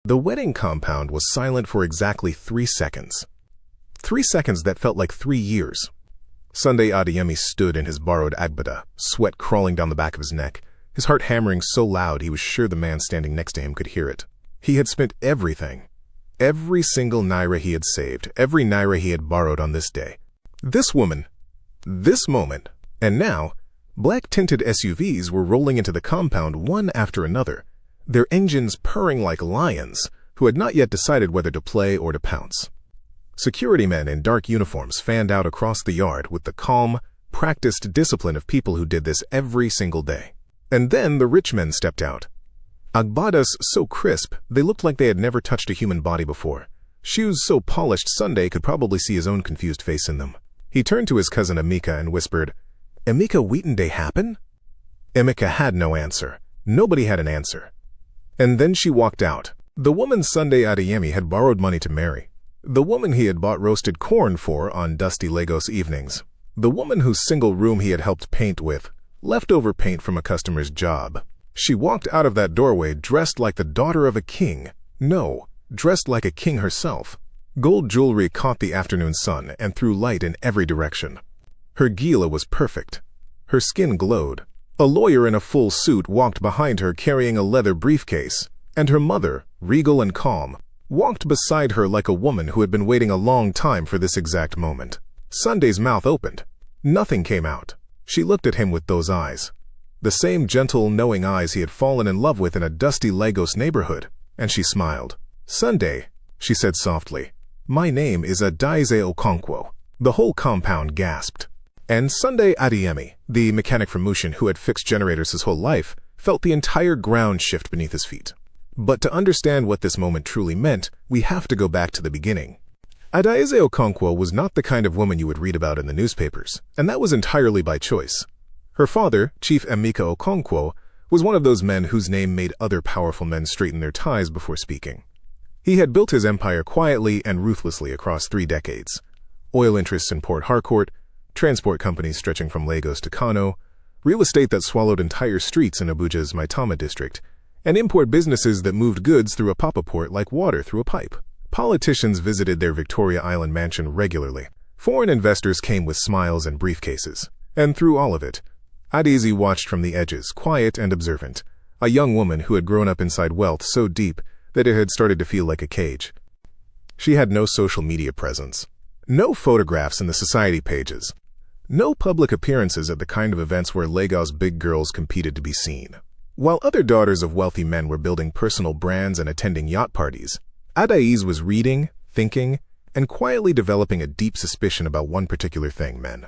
The wedding compound was silent for exactly 3 seconds. 3 seconds that felt like 3 years. Sunday Adeyemi stood in his borrowed agbada, sweat crawling down the back of his neck, his heart hammering so loud he was sure the man standing next to him could hear it. He had spent everything. Every single naira he had saved, every naira he had borrowed on this day. This woman, this moment, and now, black-tinted SUVs were rolling into the compound one after another, their engines purring like lions who had not yet decided whether to play or to pounce. Security men in dark uniforms fanned out across the yard with the calm, practiced discipline of people who did this every single day. And then the rich men stepped out. Agbadas so crisp, they looked like they had never touched a human body before. Shoes so polished Sunday could probably see his own confused face in them. He turned to his cousin Emeka and whispered, "Emeka Wheaton Day happen?" Emeka had no answer. Nobody had an answer. And then she walked out. The woman Sunday Adeyemi had borrowed money to marry. The woman he had bought roasted corn for on dusty Lagos evenings. The woman whose single room he had helped paint with, leftover paint from a customer's job. She walked out of that doorway dressed like the daughter of a king. No, dressed like a king herself. Gold jewelry caught the afternoon sun and threw light in every direction. Her gila was perfect. Her skin glowed. A lawyer in a full suit walked behind her carrying a leather briefcase, and her mother, regal and calm, walked beside her like a woman who had been waiting a long time for this exact moment. Sunday's mouth opened. Nothing came out. She looked at him with those eyes. The same gentle, knowing eyes he had fallen in love with in a dusty Lagos neighborhood, and she smiled. "Sunday," she said softly, "my name is Adaeze Okonkwo." The whole compound gasped. And Sunday Adeyemi, the mechanic from Mushin who had fixed generators his whole life, felt the entire ground shift beneath his feet. But to understand what this moment truly meant, we have to go back to the beginning. Adaeze Okonkwo was not the kind of woman you would read about in the newspapers, and that was entirely by choice. Her father, Chief Emeka Okonkwo, was one of those men whose name made other powerful men straighten their ties before speaking. He had built his empire quietly and ruthlessly across 3 decades. Oil interests in Port Harcourt, transport companies stretching from Lagos to Kano, real estate that swallowed entire streets in Abuja's Maitama district, and import businesses that moved goods through a Papa port like water through a pipe. Politicians visited their Victoria Island mansion regularly. Foreign investors came with smiles and briefcases. And through all of it, Adaeze watched from the edges, quiet and observant, a young woman who had grown up inside wealth so deep that it had started to feel like a cage. She had no social media presence, no photographs in the society pages, no public appearances at the kind of events where Lagos big girls competed to be seen. While other daughters of wealthy men were building personal brands and attending yacht parties, Adaeze was reading, thinking, and quietly developing a deep suspicion about one particular thing: men.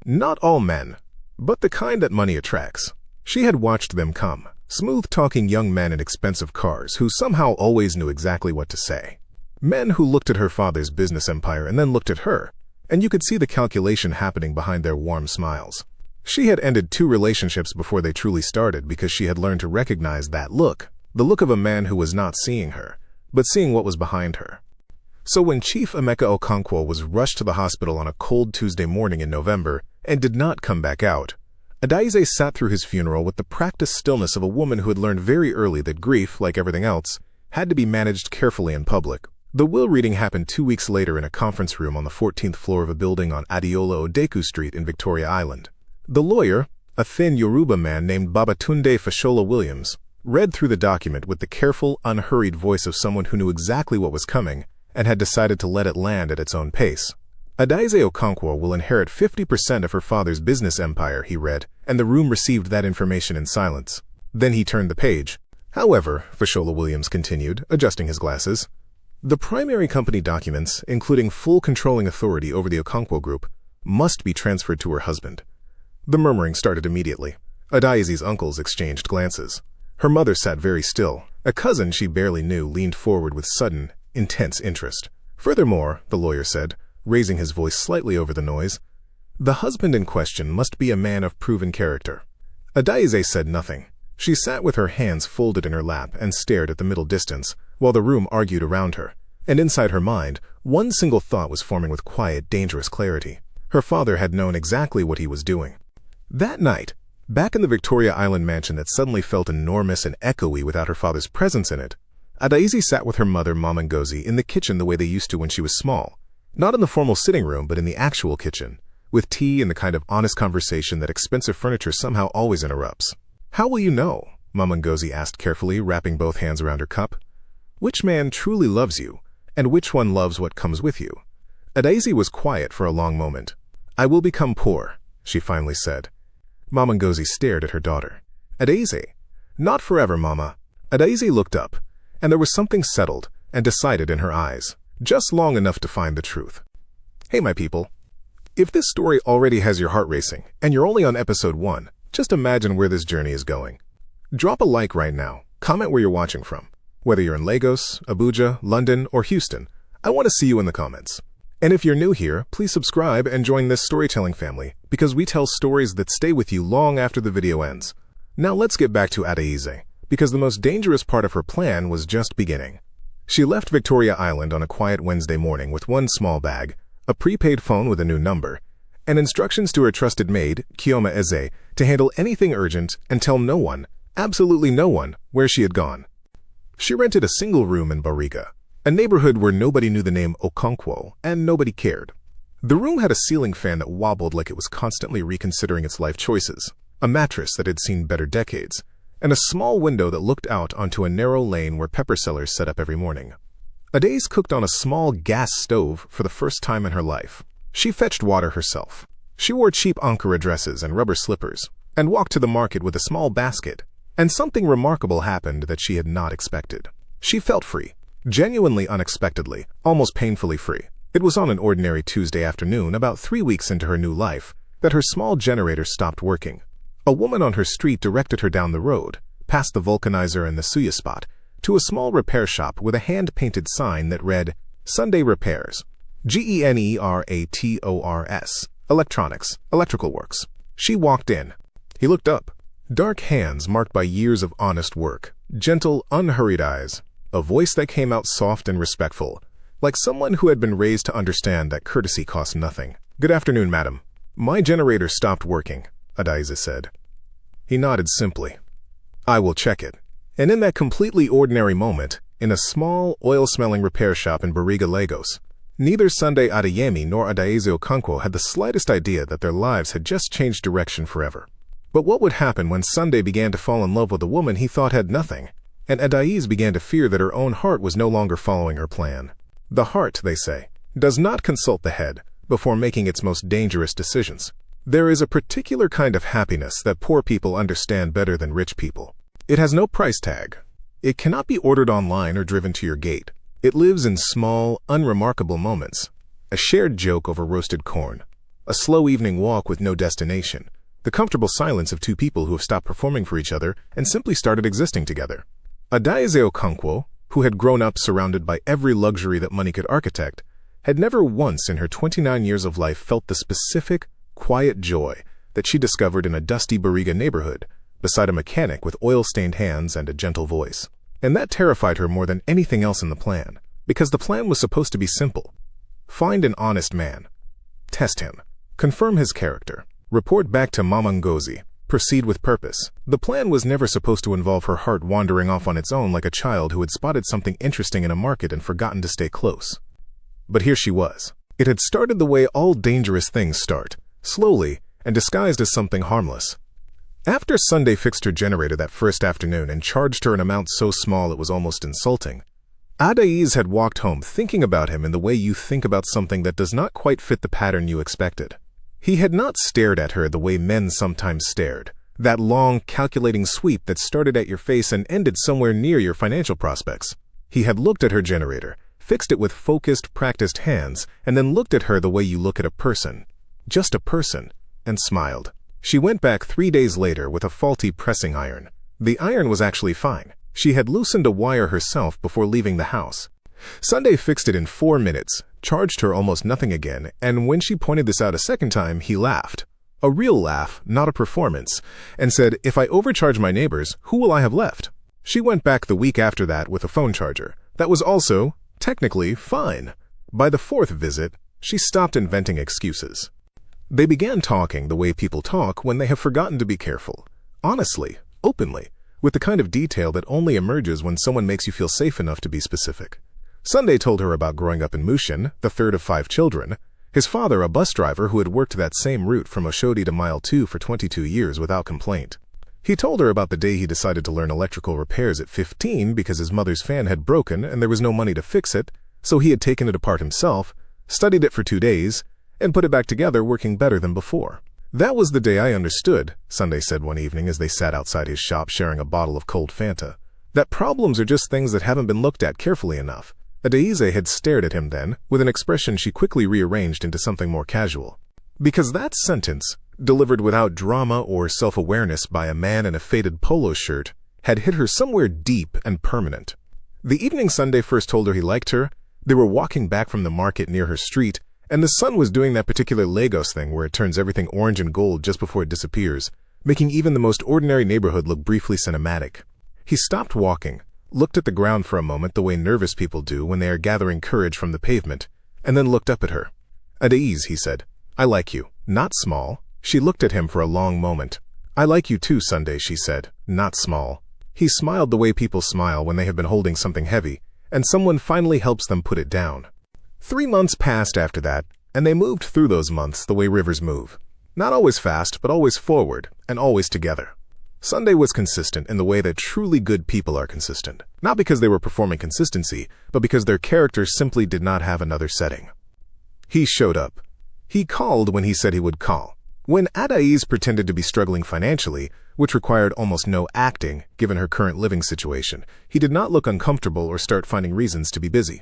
Not all men, but the kind that money attracts. She had watched them come, smooth-talking young men in expensive cars who somehow always knew exactly what to say. Men who looked at her father's business empire and then looked at her, and you could see the calculation happening behind their warm smiles. She had ended 2 relationships before they truly started because she had learned to recognize that look, the look of a man who was not seeing her, but seeing what was behind her. So when Chief Emeka Okonkwo was rushed to the hospital on a cold Tuesday morning in November and did not come back out, Adaeze sat through his funeral with the practiced stillness of a woman who had learned very early that grief, like everything else, had to be managed carefully in public. The will reading happened 2 weeks later in a conference room on the 14th floor of a building on Adeola Odeku Street in Victoria Island. The lawyer, a thin Yoruba man named Babatunde Fashola Williams, read through the document with the careful, unhurried voice of someone who knew exactly what was coming and had decided to let it land at its own pace. Adaeze Okonkwo will inherit 50% of her father's business empire, he read, and the room received that information in silence. Then he turned the page. However, Fashola Williams continued, adjusting his glasses, the primary company documents, including full controlling authority over the Okonkwo Group, must be transferred to her husband. The murmuring started immediately. Adaeze's uncles exchanged glances. Her mother sat very still. A cousin she barely knew leaned forward with sudden, intense interest. Furthermore, the lawyer said, raising his voice slightly over the noise, the husband in question must be a man of proven character. Adaeze said nothing. She sat with her hands folded in her lap and stared at the middle distance, while the room argued around her. And inside her mind, one single thought was forming with quiet, dangerous clarity. Her father had known exactly what he was doing. That night, back in the Victoria Island mansion that suddenly felt enormous and echoey without her father's presence in it, Adaeze sat with her mother, Mama Ngozi, in the kitchen the way they used to when she was small. Not in the formal sitting room, but in the actual kitchen, with tea and the kind of honest conversation that expensive furniture somehow always interrupts. "How will you know?" Mama Ngozi asked carefully, wrapping both hands around her cup. "Which man truly loves you, and which one loves what comes with you?" Adaeze was quiet for a long moment. "I will become poor," she finally said. Mama Ngozi stared at her daughter. "Adaeze." "Not forever, Mama." Adaeze looked up, and there was something settled and decided in her eyes, just long enough to find the truth. Hey, my people. If this story already has your heart racing, and you're only on episode 1, just imagine where this journey is going. Drop a like right now, comment where you're watching from. Whether you're in Lagos, Abuja, London, or Houston, I want to see you in the comments. And if you're new here, please subscribe and join this storytelling family, because we tell stories that stay with you long after the video ends. Now let's get back to Adaeze, because the most dangerous part of her plan was just beginning. She left Victoria Island on a quiet Wednesday morning with one small bag, a prepaid phone with a new number, and instructions to her trusted maid, Chioma Eze, to handle anything urgent and tell no one, absolutely no one, where she had gone. She rented a single room in Bariga, a neighborhood where nobody knew the name Okonkwo and nobody cared. The room had a ceiling fan that wobbled like it was constantly reconsidering its life choices, a mattress that had seen better decades, and a small window that looked out onto a narrow lane where pepper sellers set up every morning. Adaeze cooked on a small gas stove for the first time in her life. She fetched water herself. She wore cheap Ankara dresses and rubber slippers, and walked to the market with a small basket, and something remarkable happened that she had not expected. She felt free, genuinely unexpectedly, almost painfully free. It was on an ordinary Tuesday afternoon, about 3 weeks into her new life, that her small generator stopped working. A woman on her street directed her down the road, past the vulcanizer and the suya spot, to a small repair shop with a hand-painted sign that read, Sunday Repairs, Generators, Electronics, Electrical Works. She walked in. He looked up. Dark hands marked by years of honest work, gentle, unhurried eyes, a voice that came out soft and respectful, like someone who had been raised to understand that courtesy costs nothing. "Good afternoon, madam. My generator stopped working," Adaeze said. He nodded simply. "I will check it." And in that completely ordinary moment, in a small, oil-smelling repair shop in Bariga, Lagos, neither Sunday Adeyemi nor Adaeze Okonkwo had the slightest idea that their lives had just changed direction forever. But what would happen when Sunday began to fall in love with a woman he thought had nothing, and Adaeze began to fear that her own heart was no longer following her plan? The heart, they say, does not consult the head before making its most dangerous decisions. There is a particular kind of happiness that poor people understand better than rich people. It has no price tag. It cannot be ordered online or driven to your gate. It lives in small, unremarkable moments. A shared joke over roasted corn, a slow evening walk with no destination, the comfortable silence of two people who have stopped performing for each other and simply started existing together. Adaeze Okonkwo, who had grown up surrounded by every luxury that money could architect, had never once in her 29 years of life felt the specific, quiet joy that she discovered in a dusty Bariga neighborhood, beside a mechanic with oil-stained hands and a gentle voice. And that terrified her more than anything else in the plan, because the plan was supposed to be simple. Find an honest man. Test him. Confirm his character. Report back to Mama Ngozi. Proceed with purpose. The plan was never supposed to involve her heart wandering off on its own like a child who had spotted something interesting in a market and forgotten to stay close. But here she was. It had started the way all dangerous things start, slowly and disguised as something harmless. After Sunday fixed her generator that first afternoon and charged her an amount so small it was almost insulting, Adaeze had walked home thinking about him in the way you think about something that does not quite fit the pattern you expected. He had not stared at her the way men sometimes stared, that long, calculating sweep that started at your face and ended somewhere near your financial prospects. He had looked at her generator, fixed it with focused, practiced hands, and then looked at her the way you look at a person, just a person, and smiled. She went back 3 days later with a faulty pressing iron. The iron was actually fine. She had loosened a wire herself before leaving the house. Sunday fixed it in 4 minutes, charged her almost nothing again, and when she pointed this out a second time, he laughed. A real laugh, not a performance, and said, "If I overcharge my neighbors, who will I have left?" She went back the week after that with a phone charger. That was also, technically, fine. By the 4th visit, she stopped inventing excuses. They began talking the way people talk when they have forgotten to be careful. Honestly, openly, with the kind of detail that only emerges when someone makes you feel safe enough to be specific. Sunday told her about growing up in Mushin, the third of 5 children, his father a bus driver who had worked that same route from Oshodi to Mile 2 for 22 years without complaint. He told her about the day he decided to learn electrical repairs at 15 because his mother's fan had broken and there was no money to fix it, so he had taken it apart himself, studied it for 2 days, and put it back together working better than before. "That was the day I understood," Sunday said one evening as they sat outside his shop sharing a bottle of cold Fanta, "that problems are just things that haven't been looked at carefully enough." Adaeze had stared at him then, with an expression she quickly rearranged into something more casual. Because that sentence, delivered without drama or self-awareness by a man in a faded polo shirt, had hit her somewhere deep and permanent. The evening Sunday first told her he liked her, they were walking back from the market near her street, and the sun was doing that particular Lagos thing where it turns everything orange and gold just before it disappears, making even the most ordinary neighborhood look briefly cinematic. He stopped walking, looked at the ground for a moment the way nervous people do when they are gathering courage from the pavement, and then looked up at her. "Adaeze," he said, "I like you. Not small." She looked at him for a long moment. "I like you too, Sunday," she said, "not small." He smiled the way people smile when they have been holding something heavy, and someone finally helps them put it down. 3 months passed after that, and they moved through those months the way rivers move. Not always fast, but always forward, and always together. Sunday was consistent in the way that truly good people are consistent, not because they were performing consistency, but because their characters simply did not have another setting. He showed up. He called when he said he would call. When Adaeze pretended to be struggling financially, which required almost no acting given her current living situation, he did not look uncomfortable or start finding reasons to be busy.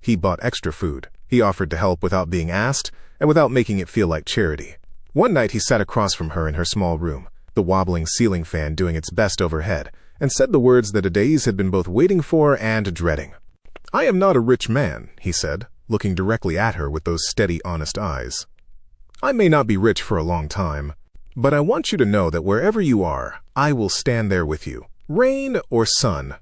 He bought extra food. He offered to help without being asked and without making it feel like charity. One night he sat across from her in her small room, the wobbling ceiling fan doing its best overhead, and said the words that Adaeze had been both waiting for and dreading. "I am not a rich man," he said, looking directly at her with those steady, honest eyes. "I may not be rich for a long time, but I want you to know that wherever you are, I will stand there with you. Rain or sun,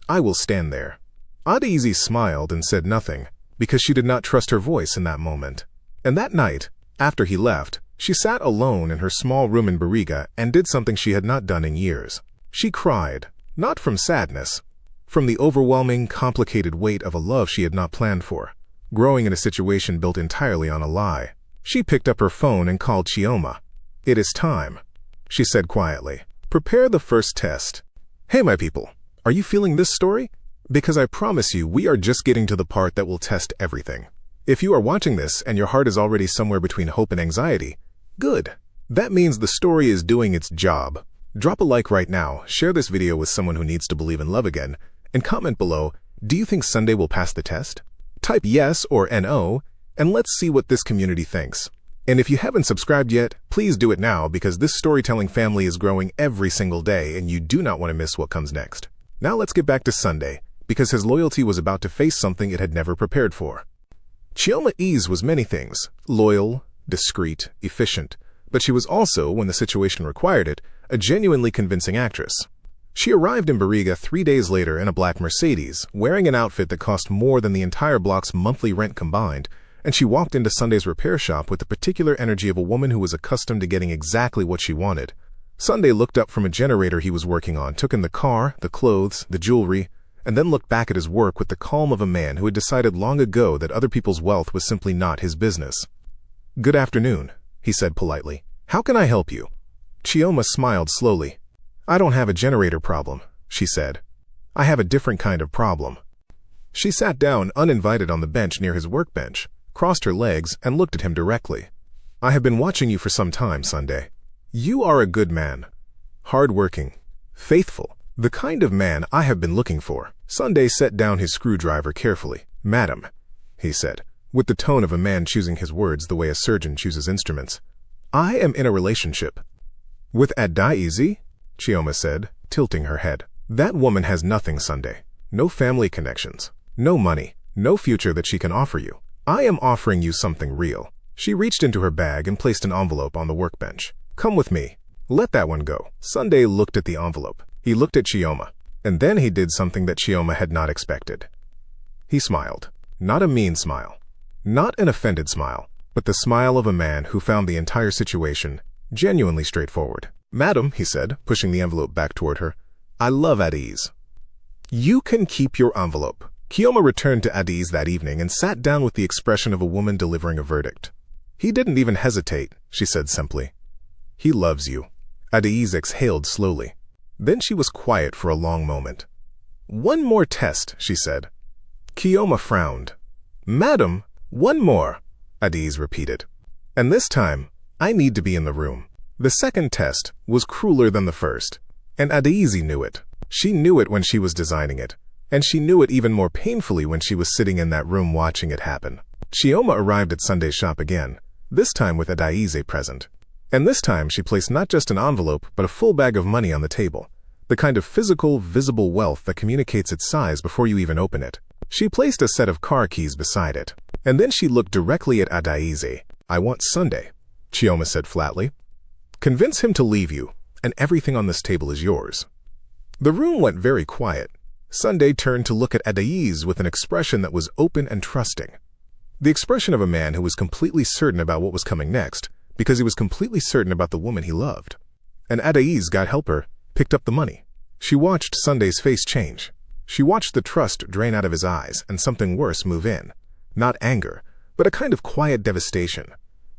I will stand there." Adaeze smiled and said nothing, because she did not trust her voice in that moment. And that night, after he left, she sat alone in her small room in Bariga and did something she had not done in years. She cried, not from sadness, from the overwhelming, complicated weight of a love she had not planned for, growing in a situation built entirely on a lie. She picked up her phone and called Chioma. "It is time," she said quietly. "Prepare the first test." Hey, my people, are you feeling this story? Because I promise you, we are just getting to the part that will test everything. If you are watching this and your heart is already somewhere between hope and anxiety, good. That means the story is doing its job. Drop a like right now, share this video with someone who needs to believe in love again, and comment below, do you think Sunday will pass the test? Type yes or no, and let's see what this community thinks. And if you haven't subscribed yet, please do it now because this storytelling family is growing every single day and you do not want to miss what comes next. Now let's get back to Sunday, because his loyalty was about to face something it had never prepared for. Chioma Eze was many things: loyal, discreet, efficient, but she was also, when the situation required it, a genuinely convincing actress. She arrived in Bariga 3 days later in a black Mercedes, wearing an outfit that cost more than the entire block's monthly rent combined, and she walked into Sunday's repair shop with the particular energy of a woman who was accustomed to getting exactly what she wanted. Sunday looked up from a generator he was working on, took in the car, the clothes, the jewelry, and then looked back at his work with the calm of a man who had decided long ago that other people's wealth was simply not his business. "Good afternoon," he said politely. "How can I help you?" Chioma smiled slowly. "I don't have a generator problem," she said. "I have a different kind of problem." She sat down uninvited on the bench near his workbench, crossed her legs, and looked at him directly. "I have been watching you for some time, Sunday. You are a good man. Hard-working. Faithful. The kind of man I have been looking for." Sunday set down his screwdriver carefully. "Madam," he said, with the tone of a man choosing his words the way a surgeon chooses instruments, "I am in a relationship." "With Adaeze?" Chioma said, tilting her head. "That woman has nothing, Sunday. No family connections. No money. No future that she can offer you. I am offering you something real." She reached into her bag and placed an envelope on the workbench. "Come with me. Let that one go." Sunday looked at the envelope. He looked at Chioma. And then he did something that Chioma had not expected. He smiled. Not a mean smile. Not an offended smile, but the smile of a man who found the entire situation genuinely straightforward. "Madam," he said, pushing the envelope back toward her, I love Adaeze. You can keep your envelope. Kioma returned to Adaeze that evening and sat down with the expression of a woman delivering a verdict. He didn't even hesitate, she said simply. He loves you. Adaeze exhaled slowly. Then she was quiet for a long moment. One more test, she said. Kioma frowned. Madam, one more, Adaeze repeated. And this time, I need to be in the room. The second test was crueler than the first, and Adaeze knew it. She knew it when she was designing it, and she knew it even more painfully when she was sitting in that room watching it happen. Kioma arrived at Sunday's shop again, this time with Adaeze present. And this time she placed not just an envelope, but a full bag of money on the table. The kind of physical, visible wealth that communicates its size before you even open it. She placed a set of car keys beside it. And then she looked directly at Adaeze. I want Sunday, Kioma said flatly. Convince him to leave you, and everything on this table is yours. The room went very quiet. Sunday turned to look at Adaeze with an expression that was open and trusting. The expression of a man who was completely certain about what was coming next, because he was completely certain about the woman he loved. And Adaeze, God help her, picked up the money. She watched Sunday's face change. She watched the trust drain out of his eyes and something worse move in. Not anger, but a kind of quiet devastation.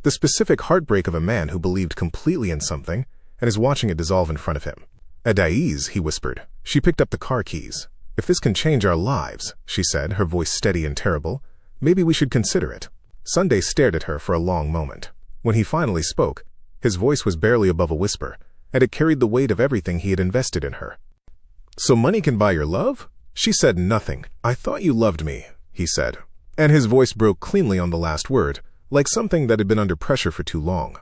The specific heartbreak of a man who believed completely in something and is watching it dissolve in front of him. Adaeze, he whispered. She picked up the car keys. If this can change our lives, she said, her voice steady and terrible, maybe we should consider it. Sunday stared at her for a long moment. When he finally spoke, his voice was barely above a whisper, and it carried the weight of everything he had invested in her. So money can buy your love? She said nothing. I thought you loved me, he said. And his voice broke cleanly on the last word, like something that had been under pressure for too long.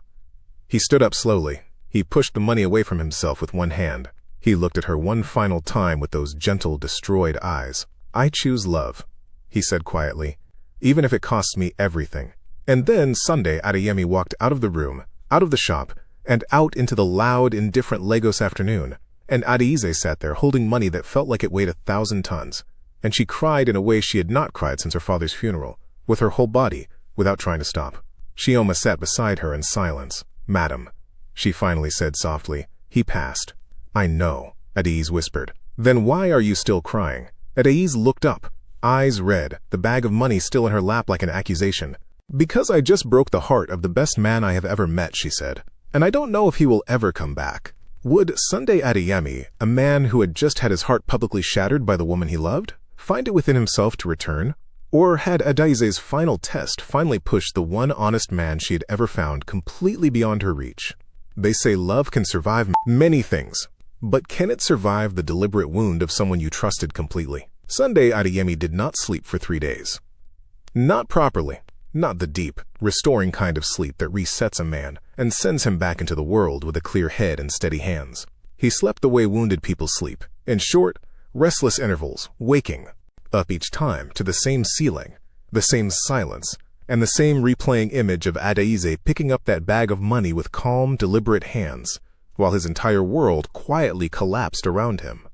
He stood up slowly. He pushed the money away from himself with one hand. He looked at her one final time with those gentle, destroyed eyes. I choose love, he said quietly, even if it costs me everything. And then Sunday Adeyemi walked out of the room, out of the shop, and out into the loud, indifferent Lagos afternoon. And Adaeze sat there holding money that felt like it weighed 1,000 tons. And she cried in a way she had not cried since her father's funeral, with her whole body, without trying to stop. Kioma sat beside her in silence. Madam, she finally said softly. He passed. I know, Adaeze whispered. Then why are you still crying? Adaeze looked up, eyes red, the bag of money still in her lap like an accusation. Because I just broke the heart of the best man I have ever met, she said. And I don't know if he will ever come back. Would Sunday Adeyemi, a man who had just had his heart publicly shattered by the woman he loved, find it within himself to return? Or had Adaeze's final test finally pushed the one honest man she had ever found completely beyond her reach? They say love can survive many things, but can it survive the deliberate wound of someone you trusted completely? Sunday Adeyemi did not sleep for 3 days. Not properly. Not the deep, restoring kind of sleep that resets a man and sends him back into the world with a clear head and steady hands. He slept the way wounded people sleep, in short, restless intervals, waking up each time to the same ceiling, the same silence, and the same replaying image of Adaeze picking up that bag of money with calm, deliberate hands, while his entire world quietly collapsed around him.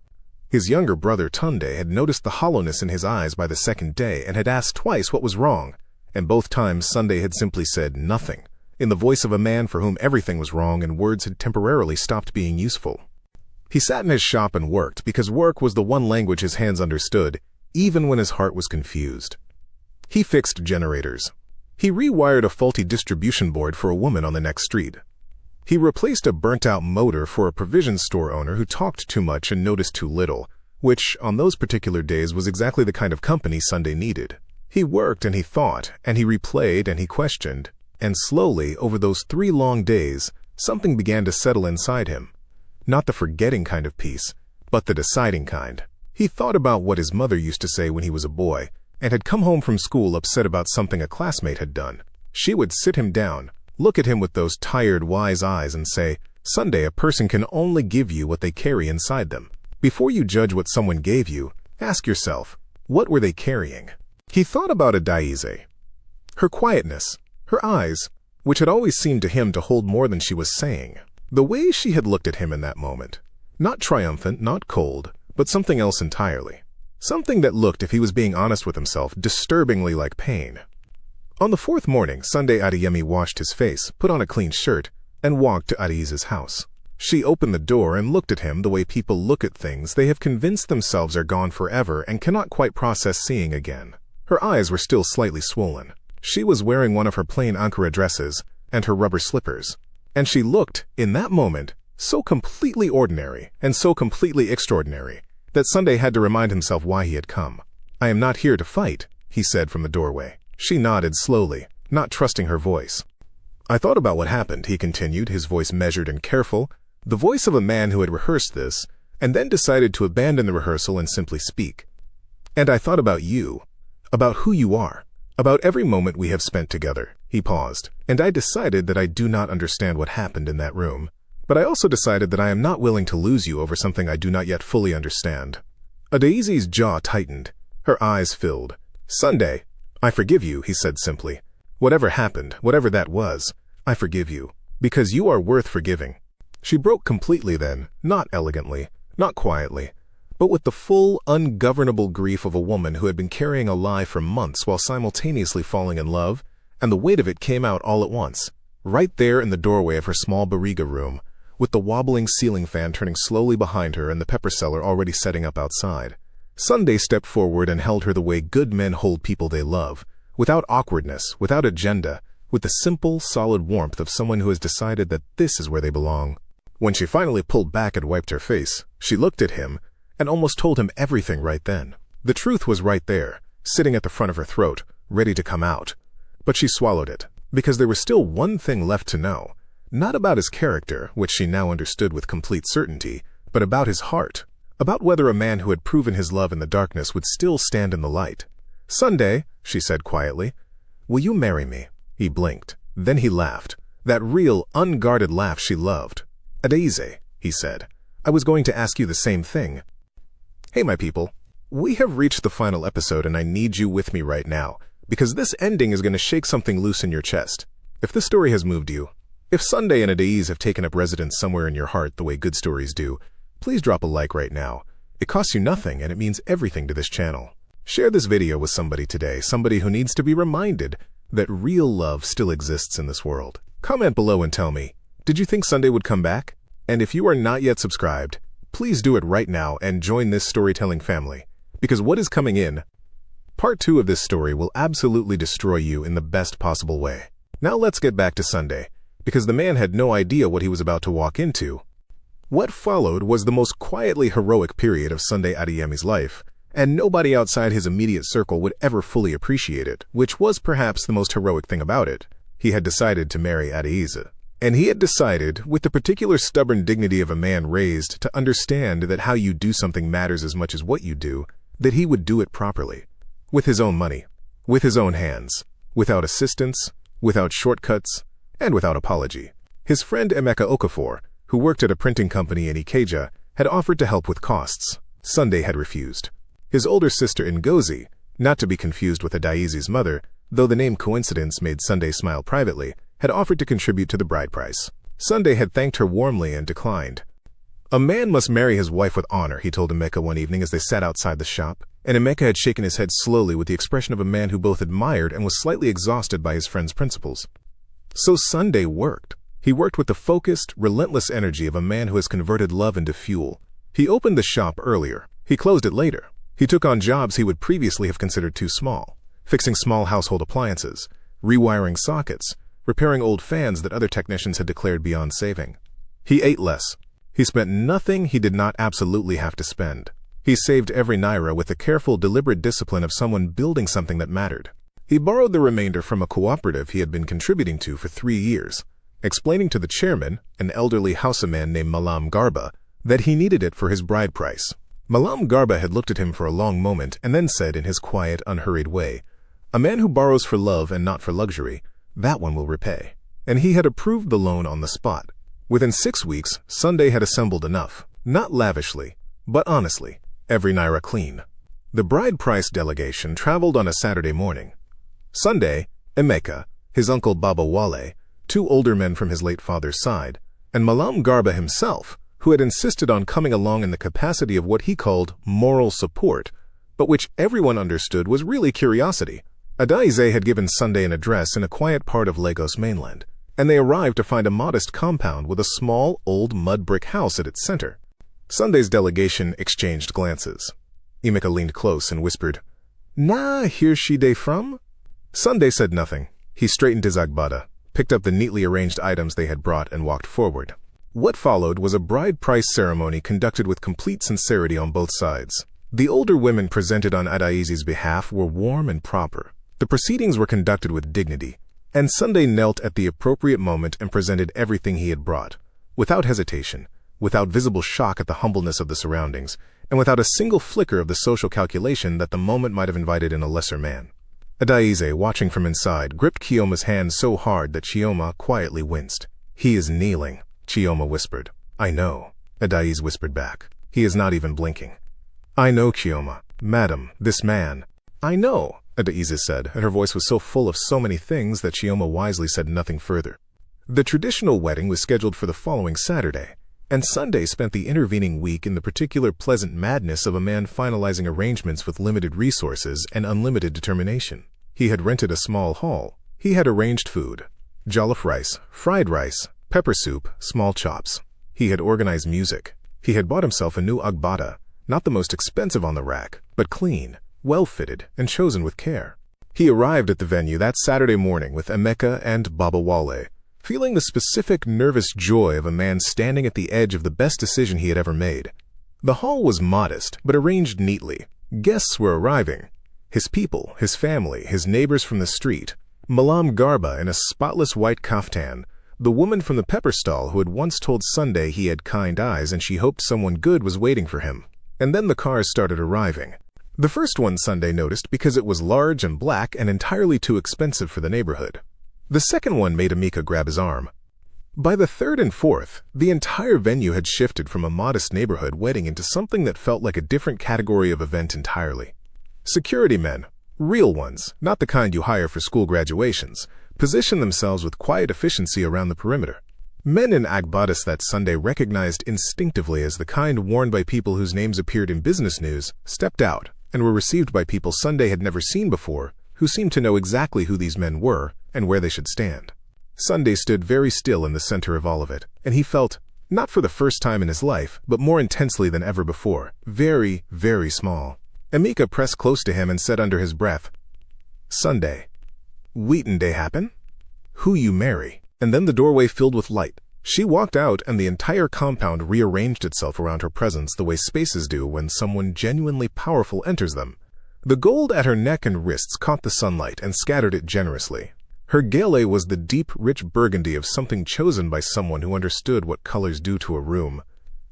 His younger brother Tunde had noticed the hollowness in his eyes by the second day and had asked twice what was wrong, and both times Sunday had simply said nothing, in the voice of a man for whom everything was wrong and words had temporarily stopped being useful. He sat in his shop and worked because work was the one language his hands understood, even when his heart was confused. He fixed generators. He rewired a faulty distribution board for a woman on the next street. He replaced a burnt-out motor for a provision store owner who talked too much and noticed too little, which, on those particular days, was exactly the kind of company Sunday needed. He worked and he thought, and he replayed and he questioned, and slowly, over those 3 long days, something began to settle inside him. Not the forgetting kind of peace, but the deciding kind. He thought about what his mother used to say when he was a boy, and had come home from school upset about something a classmate had done. She would sit him down, look at him with those tired, wise eyes and say, Sunday, a person can only give you what they carry inside them. Before you judge what someone gave you, ask yourself, what were they carrying? He thought about Adaeze. Her quietness, her eyes, which had always seemed to him to hold more than she was saying. The way she had looked at him in that moment. Not triumphant, not cold, but something else entirely. Something that looked, if he was being honest with himself, disturbingly like pain. On the 4th morning, Sunday Adeyemi washed his face, put on a clean shirt, and walked to Adaeze's house. She opened the door and looked at him the way people look at things they have convinced themselves are gone forever and cannot quite process seeing again. Her eyes were still slightly swollen. She was wearing one of her plain Ankara dresses and her rubber slippers. And she looked, in that moment, so completely ordinary and so completely extraordinary that Sunday had to remind himself why he had come. "I am not here to fight," he said from the doorway. She nodded slowly, not trusting her voice. "I thought about what happened," he continued, his voice measured and careful, the voice of a man who had rehearsed this, and then decided to abandon the rehearsal and simply speak. "And I thought about you, about who you are, about every moment we have spent together." He paused, "and I decided that I do not understand what happened in that room, but I also decided that I am not willing to lose you over something I do not yet fully understand." Adaeze's jaw tightened, her eyes filled. "Sunday, I forgive you," he said simply. "Whatever happened, whatever that was, I forgive you, because you are worth forgiving." She broke completely then, not elegantly, not quietly, but with the full, ungovernable grief of a woman who had been carrying a lie for months while simultaneously falling in love, and the weight of it came out all at once, right there in the doorway of her small barriga room, with the wobbling ceiling fan turning slowly behind her and the pepper cellar already setting up outside. Sunday stepped forward and held her the way good men hold people they love, without awkwardness, without agenda, with the simple, solid warmth of someone who has decided that this is where they belong. When she finally pulled back and wiped her face, she looked at him and almost told him everything right then. The truth was right there, sitting at the front of her throat, ready to come out. But she swallowed it, because there was still one thing left to know, not about his character, which she now understood with complete certainty, but about his heart, about whether a man who had proven his love in the darkness would still stand in the light. "Sunday," she said quietly, "will you marry me?" He blinked. Then he laughed, that real, unguarded laugh she loved. "Adaeze," he said, "I was going to ask you the same thing." Hey, my people, we have reached the final episode and I need you with me right now, because this ending is going to shake something loose in your chest. If this story has moved you, if Sunday and Adaeze have taken up residence somewhere in your heart the way good stories do, please drop a like right now. It costs you nothing and it means everything to this channel. Share this video with somebody today, somebody who needs to be reminded that real love still exists in this world. Comment below and tell me, did you think Sunday would come back? And if you are not yet subscribed, please do it right now and join this storytelling family, because what is coming in, part 2 of this story will absolutely destroy you in the best possible way. Now let's get back to Sunday, because the man had no idea what he was about to walk into. What followed was the most quietly heroic period of Sunday Adeyemi's life, and nobody outside his immediate circle would ever fully appreciate it, which was perhaps the most heroic thing about it. He had decided to marry Adaeze. And he had decided, with the particular stubborn dignity of a man raised to understand that how you do something matters as much as what you do, that he would do it properly. With his own money, with his own hands, without assistance, without shortcuts, and without apology. His friend Emeka Okafor, who worked at a printing company in Ikeja, had offered to help with costs. Sunday had refused. His older sister Ngozi, not to be confused with Adaeze's mother, though the name coincidence made Sunday smile privately, had offered to contribute to the bride price. Sunday had thanked her warmly and declined. "A man must marry his wife with honor," he told Emeka one evening as they sat outside the shop, and Emeka had shaken his head slowly with the expression of a man who both admired and was slightly exhausted by his friend's principles. So Sunday worked. He worked with the focused, relentless energy of a man who has converted love into fuel. He opened the shop earlier. He closed it later. He took on jobs he would previously have considered too small, fixing small household appliances, rewiring sockets, repairing old fans that other technicians had declared beyond saving. He ate less. He spent nothing he did not absolutely have to spend. He saved every naira with the careful, deliberate discipline of someone building something that mattered. He borrowed the remainder from a cooperative he had been contributing to for 3 years, explaining to the chairman, an elderly Hausa man named Malam Garba, that he needed it for his bride price. Malam Garba had looked at him for a long moment and then said in his quiet, unhurried way, "A man who borrows for love and not for luxury, that one will repay." And he had approved the loan on the spot. Within 6 weeks, Sunday had assembled enough, not lavishly, but honestly, every naira clean. The bride price delegation traveled on a Saturday morning. Sunday, Emeka, his uncle Baba Wale, 2 older men from his late father's side, and Malam Garba himself, who had insisted on coming along in the capacity of what he called moral support, but which everyone understood was really curiosity. Adaeze had given Sunday an address in a quiet part of Lagos mainland, and they arrived to find a modest compound with a small, old mud brick house at its center. Sunday's delegation exchanged glances. Emeka leaned close and whispered, "Nah, here's she dey from?" Sunday said nothing. He straightened his agbada, picked up the neatly arranged items they had brought, and walked forward. What followed was a bride price ceremony conducted with complete sincerity on both sides. The older women presented on Adaeze's behalf were warm and proper. The proceedings were conducted with dignity, and Sunday knelt at the appropriate moment and presented everything he had brought, without hesitation, without visible shock at the humbleness of the surroundings, and without a single flicker of the social calculation that the moment might have invited in a lesser man. Adaeze, watching from inside, gripped Chioma's hand so hard that Chioma quietly winced. "He is kneeling," Chioma whispered. "I know," Adaeze whispered back. "He is not even blinking." "I know, Chioma. Madam, this man—" "I know," Adaeze said, and her voice was so full of so many things that Chioma wisely said nothing further. The traditional wedding was scheduled for the following Saturday, and Sunday spent the intervening week in the particular pleasant madness of a man finalizing arrangements with limited resources and unlimited determination. He had rented a small hall. He had arranged food: jollof rice, fried rice, pepper soup, small chops. He had organized music. He had bought himself a new agbada, not the most expensive on the rack, but clean, well-fitted, and chosen with care. He arrived at the venue that Saturday morning with Emeka and Baba Wale, feeling the specific nervous joy of a man standing at the edge of the best decision he had ever made. The hall was modest, but arranged neatly. Guests were arriving. His people, his family, his neighbors from the street, Malam Garba in a spotless white kaftan, the woman from the pepper stall who had once told Sunday he had kind eyes and she hoped someone good was waiting for him. And then the cars started arriving. The first one Sunday noticed because it was large and black and entirely too expensive for the neighborhood. The second one made Emeka grab his arm. By the third and fourth, the entire venue had shifted from a modest neighborhood wedding into something that felt like a different category of event entirely. Security men, real ones, not the kind you hire for school graduations, positioned themselves with quiet efficiency around the perimeter. Men in agbadas that Sunday recognized instinctively as the kind worn by people whose names appeared in business news stepped out and were received by people Sunday had never seen before, who seemed to know exactly who these men were and where they should stand. Sunday stood very still in the center of all of it, and he felt, not for the first time in his life, but more intensely than ever before, very, very small. Emeka pressed close to him and said under his breath, "Sunday, Wheaton day happen? Who you marry?" And then the doorway filled with light. She walked out and the entire compound rearranged itself around her presence the way spaces do when someone genuinely powerful enters them. The gold at her neck and wrists caught the sunlight and scattered it generously. Her gele was the deep, rich burgundy of something chosen by someone who understood what colors do to a room.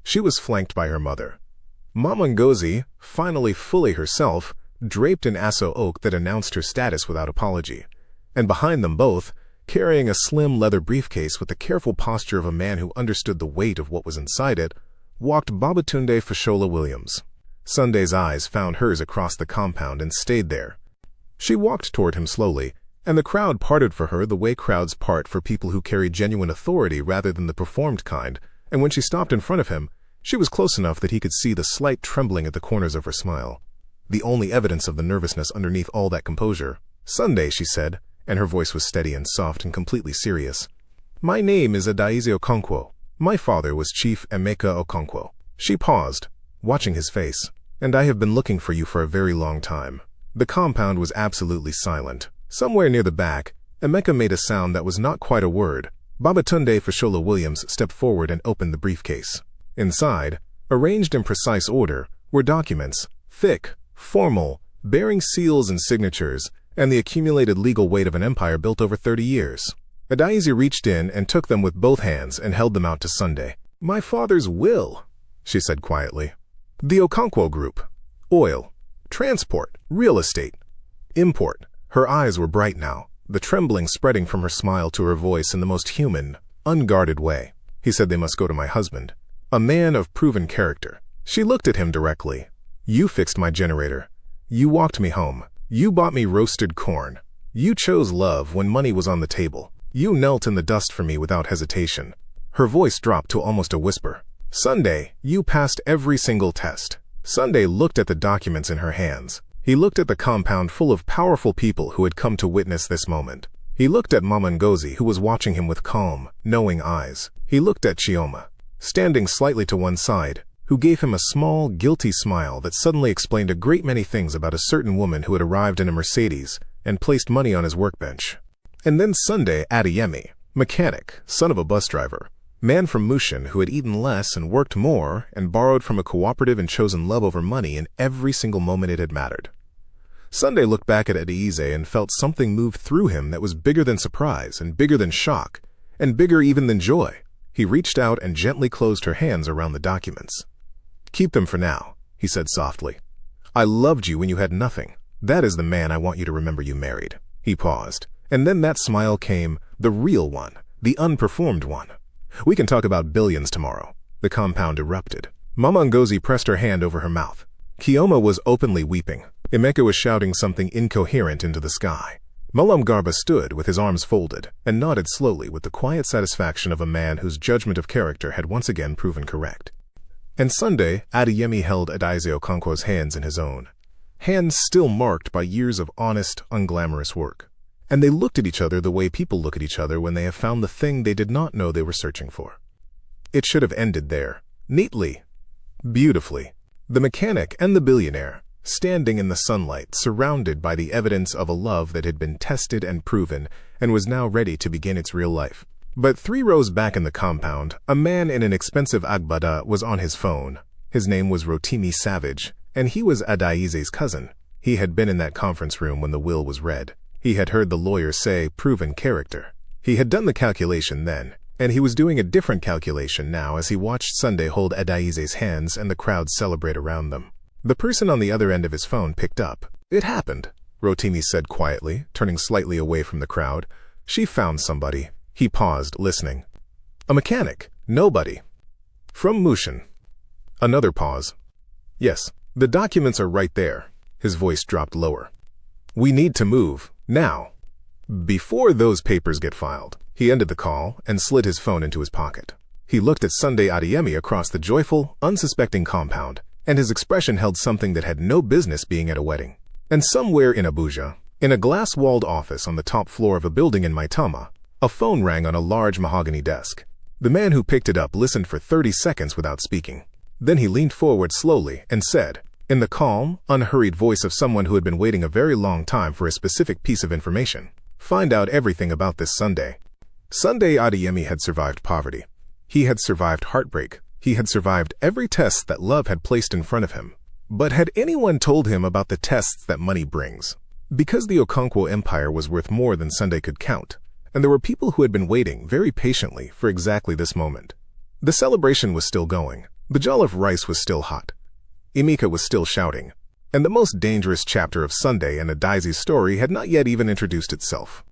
She was flanked by her mother. Mama Ngozi, finally fully herself, draped in aso oak that announced her status without apology. And behind them both, carrying a slim leather briefcase with the careful posture of a man who understood the weight of what was inside it, walked Babatunde Fashola Williams. Sunday's eyes found hers across the compound and stayed there. She walked toward him slowly, and the crowd parted for her the way crowds part for people who carry genuine authority rather than the performed kind, and when she stopped in front of him, she was close enough that he could see the slight trembling at the corners of her smile. The only evidence of the nervousness underneath all that composure. "Sunday," she said, and her voice was steady and soft and completely serious. "My name is Adaeze Okonkwo. My father was Chief Emeka Okonkwo." She paused, watching his face. "And I have been looking for you for a very long time." The compound was absolutely silent. Somewhere near the back, Emeka made a sound that was not quite a word. Babatunde Fashola Williams stepped forward and opened the briefcase. Inside, arranged in precise order, were documents, thick, formal, bearing seals and signatures, and the accumulated legal weight of an empire built over 30 years. Adaeze reached in and took them with both hands and held them out to Sunday. "My father's will," she said quietly. "The Okonkwo Group. Oil. Transport. Real estate. Import." Her eyes were bright now, the trembling spreading from her smile to her voice in the most human, unguarded way. "He said they must go to my husband. A man of proven character." She looked at him directly. "You fixed my generator. You walked me home. You bought me roasted corn. You chose love when money was on the table. You knelt in the dust for me without hesitation." Her voice dropped to almost a whisper. "Sunday, you passed every single test." Sunday looked at the documents in her hands. He looked at the compound full of powerful people who had come to witness this moment. He looked at Mama Ngozi, who was watching him with calm, knowing eyes. He looked at Chioma, standing slightly to one side, who gave him a small, guilty smile that suddenly explained a great many things about a certain woman who had arrived in a Mercedes and placed money on his workbench. And then Sunday Adeyemi, mechanic, son of a bus driver, man from Mushin who had eaten less and worked more and borrowed from a cooperative and chosen love over money in every single moment it had mattered. Sunday looked back at Adaeze and felt something move through him that was bigger than surprise and bigger than shock and bigger even than joy. He reached out and gently closed her hands around the documents. "Keep them for now," he said softly. "I loved you when you had nothing. That is the man I want you to remember you married." He paused, and then that smile came, the real one, the unperformed one. "We can talk about billions tomorrow." The compound erupted. Mama Ngozi pressed her hand over her mouth. Chioma was openly weeping. Emeka was shouting something incoherent into the sky. Malam Garba stood with his arms folded and nodded slowly with the quiet satisfaction of a man whose judgment of character had once again proven correct. And Sunday Adeyemi held Adaeze Okonkwo's hands in his own, hands still marked by years of honest, unglamorous work. And they looked at each other the way people look at each other when they have found the thing they did not know they were searching for. It should have ended there, neatly, beautifully. The mechanic and the billionaire, standing in the sunlight, surrounded by the evidence of a love that had been tested and proven and was now ready to begin its real life. But 3 rows back in the compound, a man in an expensive agbada was on his phone. His name was Rotimi Savage, and he was Adaeze's cousin. He had been in that conference room when the will was read. He had heard the lawyer say, "proven character." He had done the calculation then, and he was doing a different calculation now as he watched Sunday hold Adaeze's hands and the crowd celebrate around them. The person on the other end of his phone picked up. "It happened," Rotimi said quietly, turning slightly away from the crowd. "She found somebody." He paused, listening. "A mechanic. Nobody. From Mushin." Another pause. "Yes, the documents are right there." His voice dropped lower. "We need to move, now. Before those papers get filed." He ended the call and slid his phone into his pocket. He looked at Sunday Adeyemi across the joyful, unsuspecting compound, and his expression held something that had no business being at a wedding. And somewhere in Abuja, in a glass-walled office on the top floor of a building in Maitama, a phone rang on a large mahogany desk. The man who picked it up listened for 30 seconds without speaking. Then he leaned forward slowly and said, in the calm, unhurried voice of someone who had been waiting a very long time for a specific piece of information, "Find out everything about this Sunday." Sunday Adeyemi had survived poverty. He had survived heartbreak. He had survived every test that love had placed in front of him. But had anyone told him about the tests that money brings? Because the Okonkwo empire was worth more than Sunday could count, and there were people who had been waiting very patiently for exactly this moment. The celebration was still going. The jollof rice was still hot. Emeka was still shouting. And the most dangerous chapter of Sunday and Adaeze's story had not yet even introduced itself.